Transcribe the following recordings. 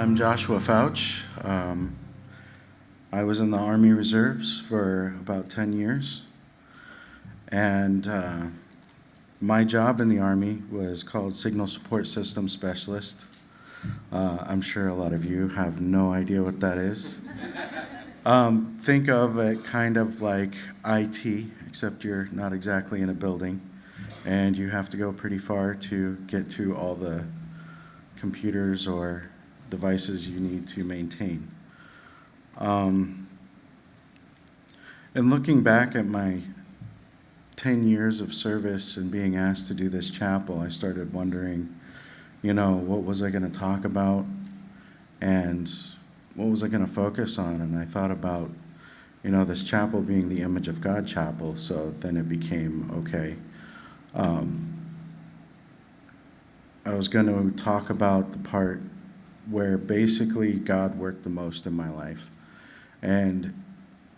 I'm Joshua Fouch. I was in the Army Reserves for about 10 years, and my job in the Army was called Signal Support System Specialist. I'm sure a lot of you have no idea what that is. Think of it kind of like IT, except you're not exactly in a building, and you have to go pretty far to get to all the computers or devices you need to maintain. And looking back at my 10 years of service and being asked to do this chapel, I started wondering, what was I going to talk about and what was I going to focus on? And I thought about, this chapel being the Image of God chapel, so then it became okay. I was going to talk about the part where basically God worked the most in my life, and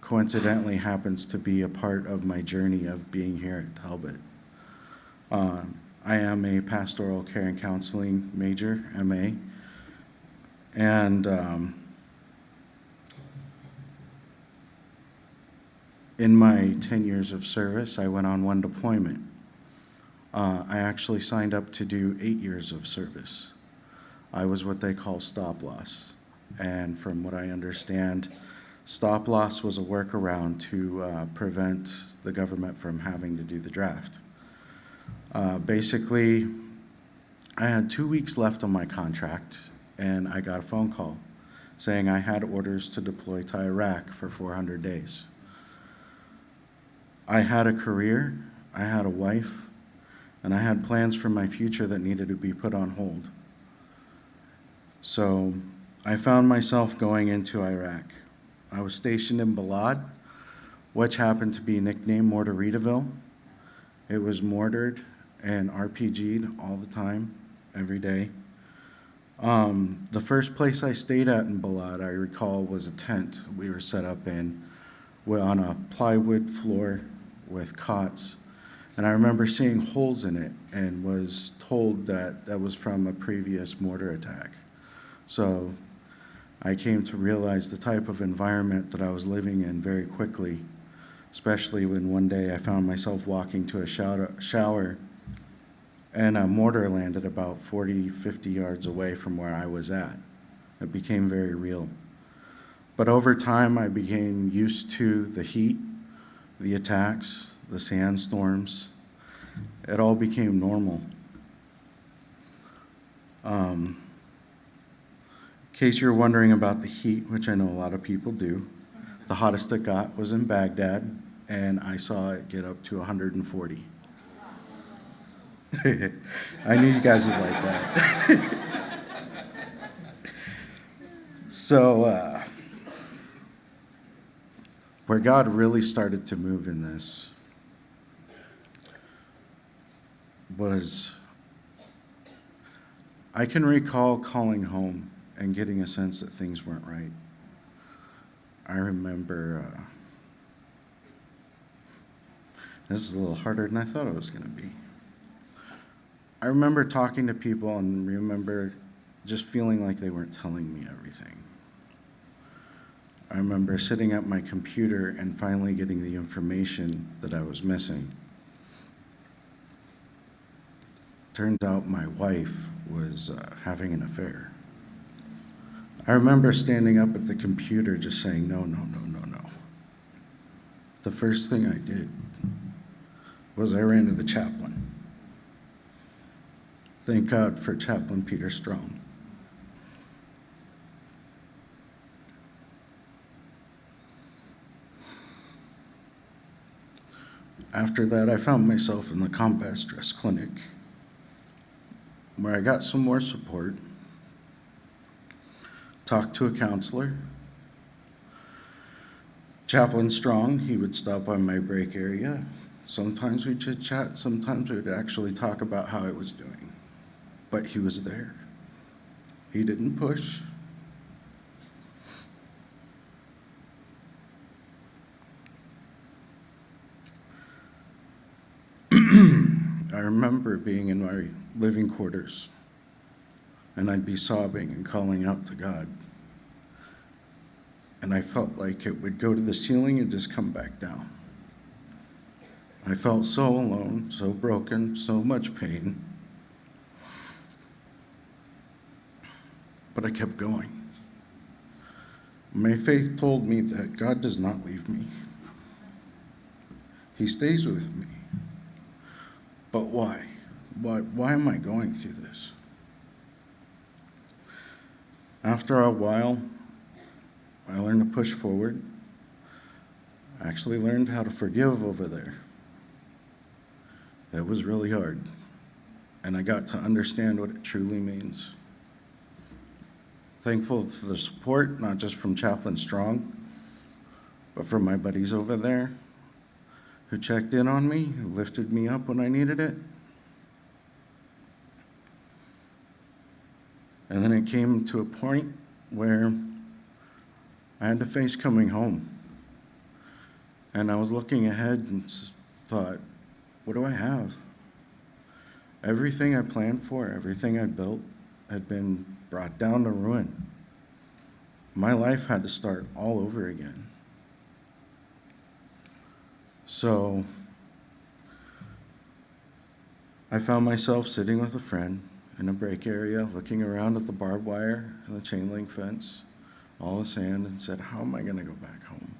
coincidentally happens to be a part of my journey of being here at Talbot. I am a Pastoral Care and Counseling major, MA, and in my 10 years of service, I went on one deployment. I actually signed up to do 8 years of service. I was what they call stop loss. And from what I understand, stop loss was a workaround to prevent the government from having to do the draft. Basically, I had 2 weeks left on my contract, and I got a phone call saying I had orders to deploy to Iraq for 400 days. I had a career, I had a wife, and I had plans for my future that needed to be put on hold. So I found myself going into Iraq. I was stationed in Balad, which happened to be nicknamed Mortaritaville. It was mortared and RPG'd all the time, every day. The first place I stayed at in Balad, I recall, was a tent we were set up in. We're on a plywood floor with cots. And I remember seeing holes in it and was told that that was from a previous mortar attack. So I came to realize the type of environment that I was living in very quickly, especially when one day I found myself walking to a shower and a mortar landed about 40, 50 yards away from where I was at. It became very real. But over time, I became used to the heat, the attacks, the sandstorms. It all became normal. In case you're wondering about the heat, which I know a lot of people do, the hottest it got was in Baghdad, and I saw it get up to 140. I knew you guys would like that. So, where God really started to move in this was, I can recall calling home and getting a sense that things weren't right. I remember, this is a little harder than I thought it was going to be. I remember talking to people and remember just feeling like they weren't telling me everything. I remember sitting at my computer and finally getting the information that I was missing. Turns out my wife was having an affair. I remember standing up at the computer just saying, no. The first thing I did was I ran to the chaplain. Thank God for Chaplain Peter Strong. After that, I found myself in the combat stress clinic, where I got some more support, talked to a counselor. Chaplain Strong, he would stop by my break area. Sometimes we'd chit-chat, sometimes we'd actually talk about how I was doing. But he was there. He didn't push. I remember being in my living quarters and I'd be sobbing and calling out to God. And I felt like it would go to the ceiling and just come back down. I felt so alone, so broken, so much pain. But I kept going. My faith told me that God does not leave me. He stays with me. But why? Why am I going through this? After a while, I learned to push forward. I actually learned how to forgive over there. It was really hard, and I got to understand what it truly means. Thankful for the support, not just from Chaplain Strong, but from my buddies over there who checked in on me, who lifted me up when I needed it. And then it came to a point where I had to face coming home. And I was looking ahead and thought, what do I have? Everything I planned for, everything I built had been brought down to ruin. My life had to start all over again. So I found myself sitting with a friend in a break area, looking around at the barbed wire and the chain link fence, all the sand, and said, how am I going to go back home?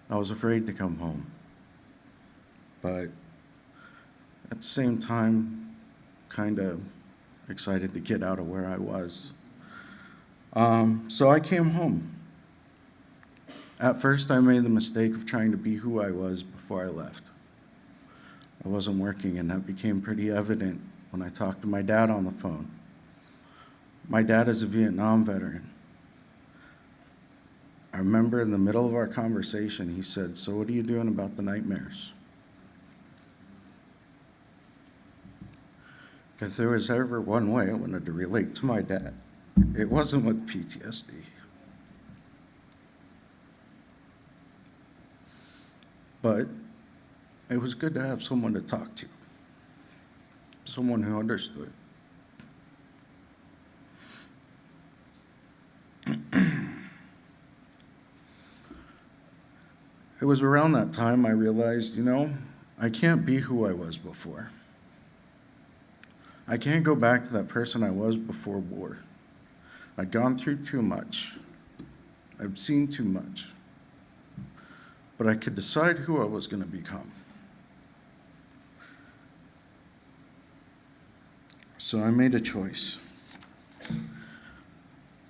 I was afraid to come home. But at the same time, kind of excited to get out of where I was. So I came home. At first, I made the mistake of trying to be who I was before I left. I wasn't working, and that became pretty evident when I talked to my dad on the phone. My dad is a Vietnam veteran. I remember in the middle of our conversation, he said, so what are you doing about the nightmares? If there was ever one way I wanted to relate to my dad, it wasn't with PTSD. But it was good to have someone to talk to, someone who understood. It was around that time I realized, I can't be who I was before. I can't go back to that person I was before war. I'd gone through too much. I'd seen too much. But I could decide who I was going to become. So I made a choice.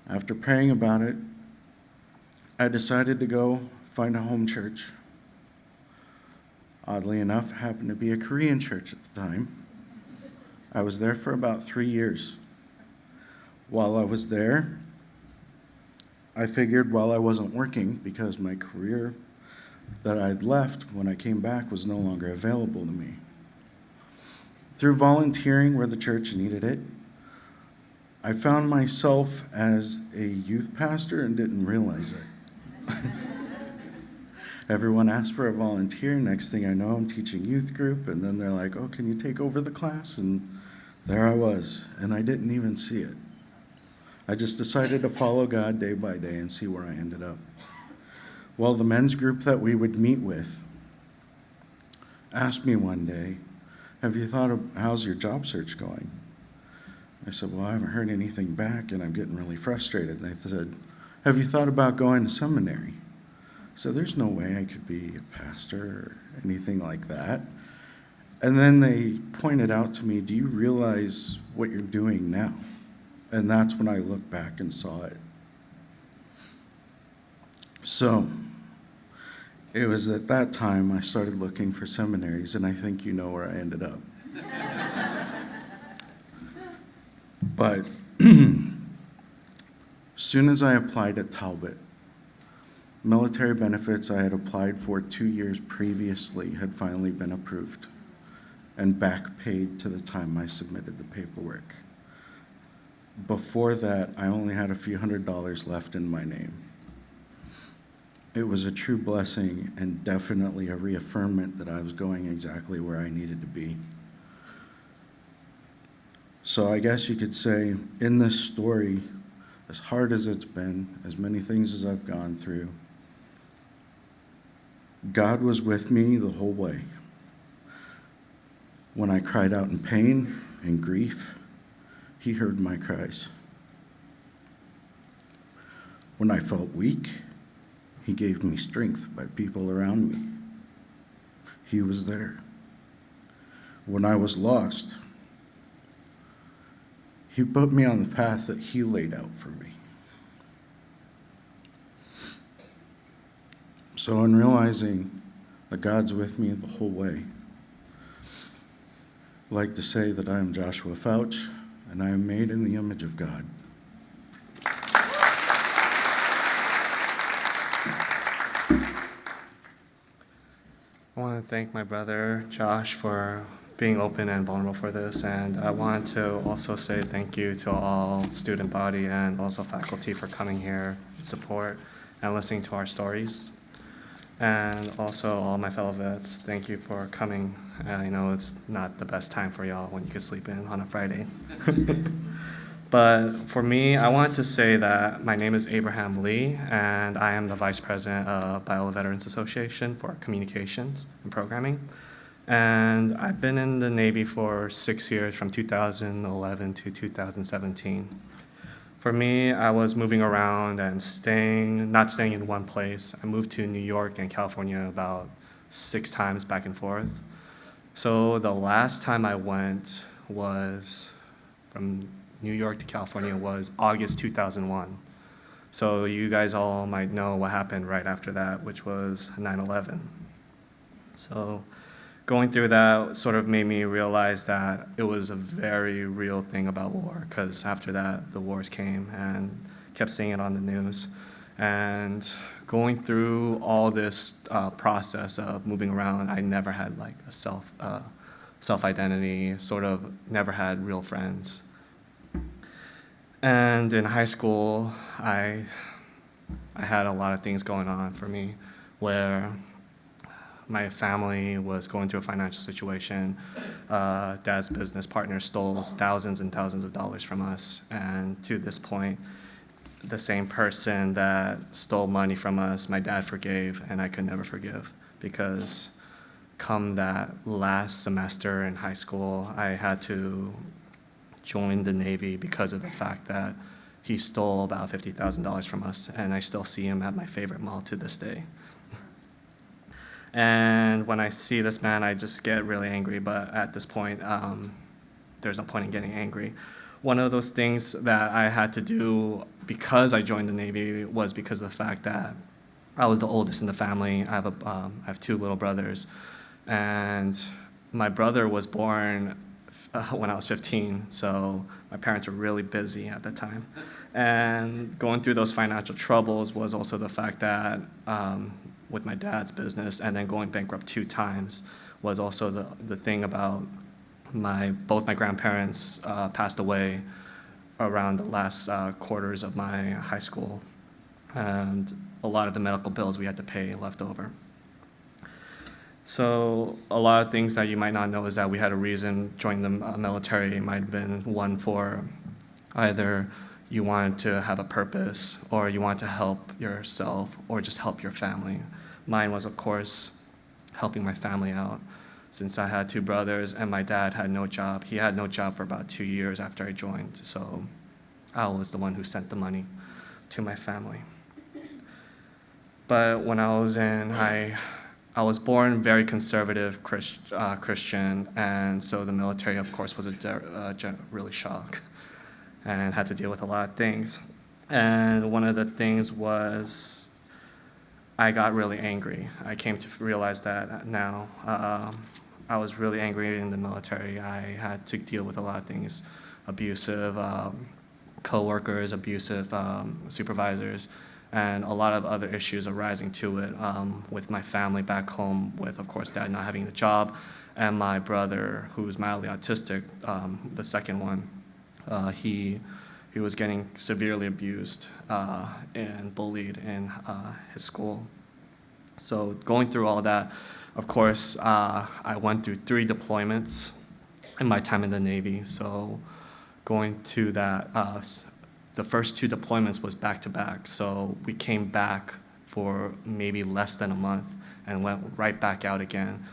After praying about it, I decided to go find a home church. Oddly enough, it happened to be a Korean church at the time. I was there for about 3 years. While I was there, I figured while I wasn't working, because my career that I'd left when I came back was no longer available to me. Through volunteering where the church needed it, I found myself as a youth pastor and didn't realize it. Everyone asked for a volunteer. Next thing I know, I'm teaching youth group, and then they're like, oh, can you take over the class? And there I was, and I didn't even see it. I just decided to follow God day by day and see where I ended up. Well, the men's group that we would meet with asked me one day, have you thought of how's your job search going? I said, well, I haven't heard anything back, and I'm getting really frustrated. And they said, have you thought about going to seminary? So there's no way I could be a pastor or anything like that. And then they pointed out to me, do you realize what you're doing now? And that's when I looked back and saw it. So it was at that time I started looking for seminaries, and I think you know where I ended up. But as soon as I applied at Talbot, military benefits I had applied for 2 years previously had finally been approved and back paid to the time I submitted the paperwork. Before that, I only had a few $100s left in my name. It was a true blessing and definitely a reaffirmment that I was going exactly where I needed to be. So I guess you could say, in this story, as hard as it's been, as many things as I've gone through, God was with me the whole way. When I cried out in pain and grief, He heard my cries. When I felt weak, He gave me strength by people around me. He was there. When I was lost, He put me on the path that He laid out for me. So in realizing that God's with me the whole way, I'd like to say that I am Joshua Fouch, and I am made in the image of God. I want to thank my brother Josh for being open and vulnerable for this, and I want to also say thank you to all student body and also faculty for coming here in support and listening to our stories. And also all my fellow vets, thank you for coming. I know it's not the best time for y'all when you could sleep in on a Friday. But for me, I want to say that my name is Abraham Lee, and I am the Vice President of Biola Veterans Association for Communications and Programming. And I've been in the Navy for 6 years, from 2011 to 2017. For me, I was moving around and not staying in one place. I moved to New York and California about 6 times back and forth. So the last time I went was from New York to California was August 2001. So you guys all might know what happened right after that, which was 9/11. So going through that sort of made me realize that it was a very real thing about war, because after that, the wars came and kept seeing it on the news. And going through all this process of moving around, I never had like a self-identity, sort of never had real friends. And in high school, I had a lot of things going on for me where my family was going through a financial situation. Dad's business partner stole thousands and thousands of dollars from us. And to this point, the same person that stole money from us, my dad forgave, and I could never forgive, because come that last semester in high school, I had to join the Navy because of the fact that he stole about $50,000 from us, and I still see him at my favorite mall to this day. And when I see this man, I just get really angry, but at this point, there's no point in getting angry. One of those things that I had to do because I joined the Navy was because of the fact that I was the oldest in the family. I have 2 little brothers, and my brother was born when I was 15, so my parents were really busy at the time. And going through those financial troubles was also the fact that with my dad's business and then going bankrupt 2 times was also the thing about both my grandparents passed away around the last quarters of my high school, and a lot of the medical bills we had to pay left over. So a lot of things that you might not know is that we had a reason joining the military. It might have been one for either you wanted to have a purpose, or you wanted to help yourself, or just help your family. Mine was, of course, helping my family out, since I had 2 brothers and my dad had no job. He had no job for about 2 years after I joined, so I was the one who sent the money to my family. But when I was I was born very conservative Christian, and so the military, of course, was really shock, and had to deal with a lot of things. And one of the things was I got really angry. I came to realize that now. I was really angry in the military. I had to deal with a lot of things, abusive coworkers, abusive supervisors, and a lot of other issues arising to it with my family back home, with, of course, Dad not having the job, and my brother, who was mildly autistic, the second one. He was getting severely abused and bullied in his school. So going through all that, of course, I went through 3 deployments in my time in the Navy. So going to that, the first 2 deployments was back to back. So we came back for maybe less than a month and went right back out again.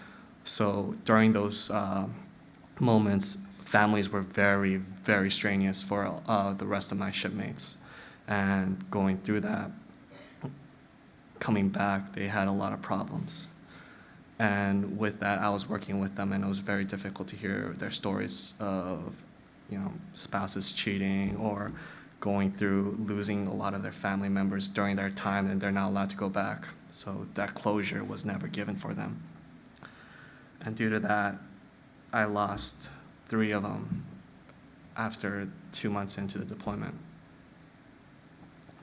So during those moments, families were very, very strenuous for the rest of my shipmates. And going through that, coming back, they had a lot of problems. And with that, I was working with them, and it was very difficult to hear their stories of, spouses cheating or going through losing a lot of their family members during their time, and they're not allowed to go back. So that closure was never given for them. And due to that, I lost 3 of them after 2 months into the deployment.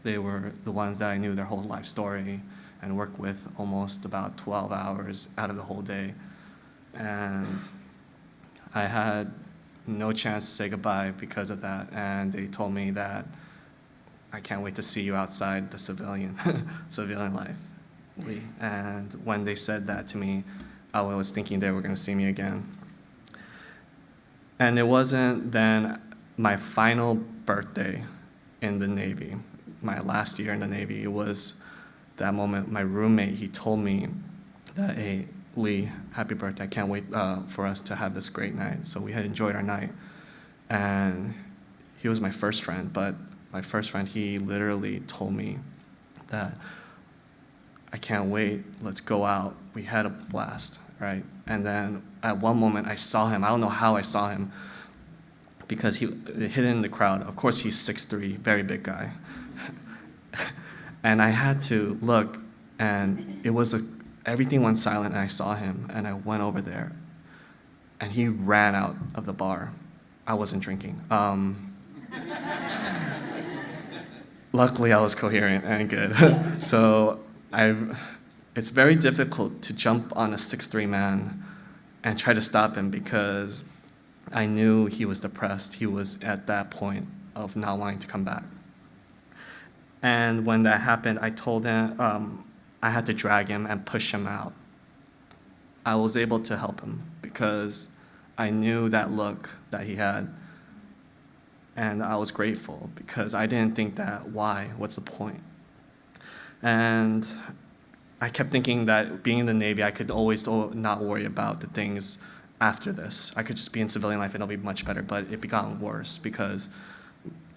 They were the ones that I knew their whole life story and worked with almost about 12 hours out of the whole day. And I had no chance to say goodbye because of that. And they told me that I can't wait to see you outside the civilian life, Lee. And when they said that to me, I was thinking they were going to see me again. And it wasn't then my final birthday in the Navy, my last year in the Navy. It was that moment, my roommate, he told me that, hey, Lee, happy birthday. I can't wait for us to have this great night. So we had enjoyed our night. And he was my first friend, but my first friend, he literally told me that I can't wait, let's go out. We had a blast, right? And then at one moment I saw him. I don't know how I saw him because he hidden in the crowd. Of course, he's 6'3", very big guy. And I had to look, and it was everything went silent, and I saw him, and I went over there, and he ran out of the bar. I wasn't drinking. Luckily, I was coherent and good. So it's very difficult to jump on a 6'3" man and try to stop him because I knew he was depressed. He was at that point of not wanting to come back. And when that happened, I told him I had to drag him and push him out. I was able to help him because I knew that look that he had. And I was grateful because I didn't think that, why? What's the point? And I kept thinking that being in the Navy, I could always not worry about the things after this. I could just be in civilian life and it'll be much better, but it got worse because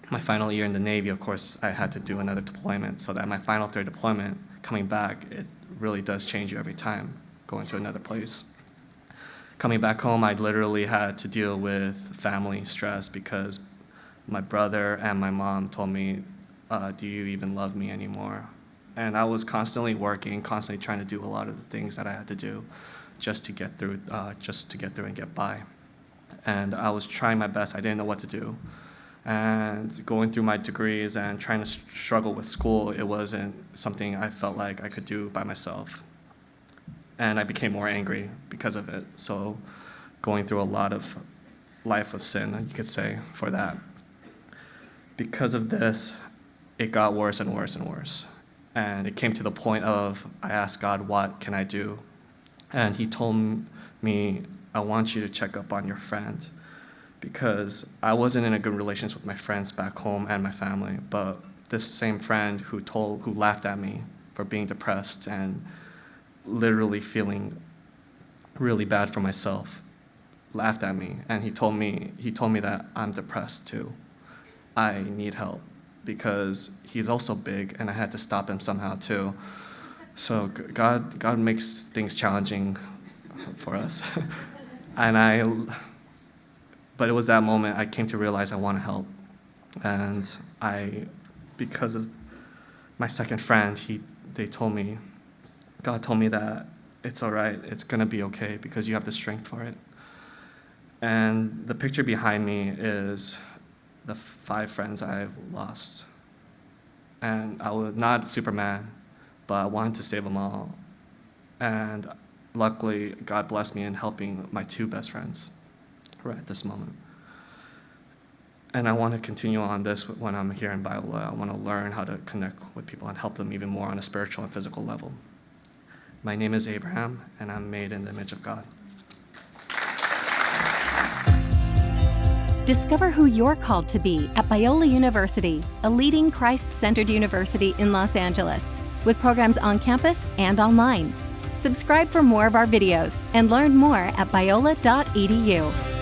my final year in the Navy, of course, I had to do another deployment. So that my final 3rd deployment, coming back, it really does change you every time going to another place. Coming back home, I literally had to deal with family stress because my brother and my mom told me, do you even love me anymore? And I was constantly working, constantly trying to do a lot of the things that I had to do just to get through and get by. And I was trying my best. I didn't know what to do. And going through my degrees and trying to struggle with school, it wasn't something I felt like I could do by myself. And I became more angry because of it. So going through a lot of life of sin, you could say, for that. Because of this, it got worse and worse and worse. And it came to the point of, I asked God, what can I do? And he told me, I want you to check up on your friend. Because I wasn't in a good relationship with my friends back home and my family, but this same friend who laughed at me for being depressed and literally feeling really bad for myself, laughed at me, and he told me that I'm depressed too. I need help because he's also big, and I had to stop him somehow too. So God makes things challenging for us, But it was that moment I came to realize I want to help. And because of my second friend, God told me that it's all right, it's going to be okay because you have the strength for it. And the picture behind me is the 5 friends I've lost. And I was not Superman, but I wanted to save them all. And luckily, God blessed me in helping my 2 best friends right at this moment. And I want to continue on this when I'm here in Biola. I want to learn how to connect with people and help them even more on a spiritual and physical level. My name is Abraham, and I'm made in the image of God. Discover who you're called to be at Biola University, a leading Christ-centered university in Los Angeles, with programs on campus and online. Subscribe for more of our videos and learn more at biola.edu.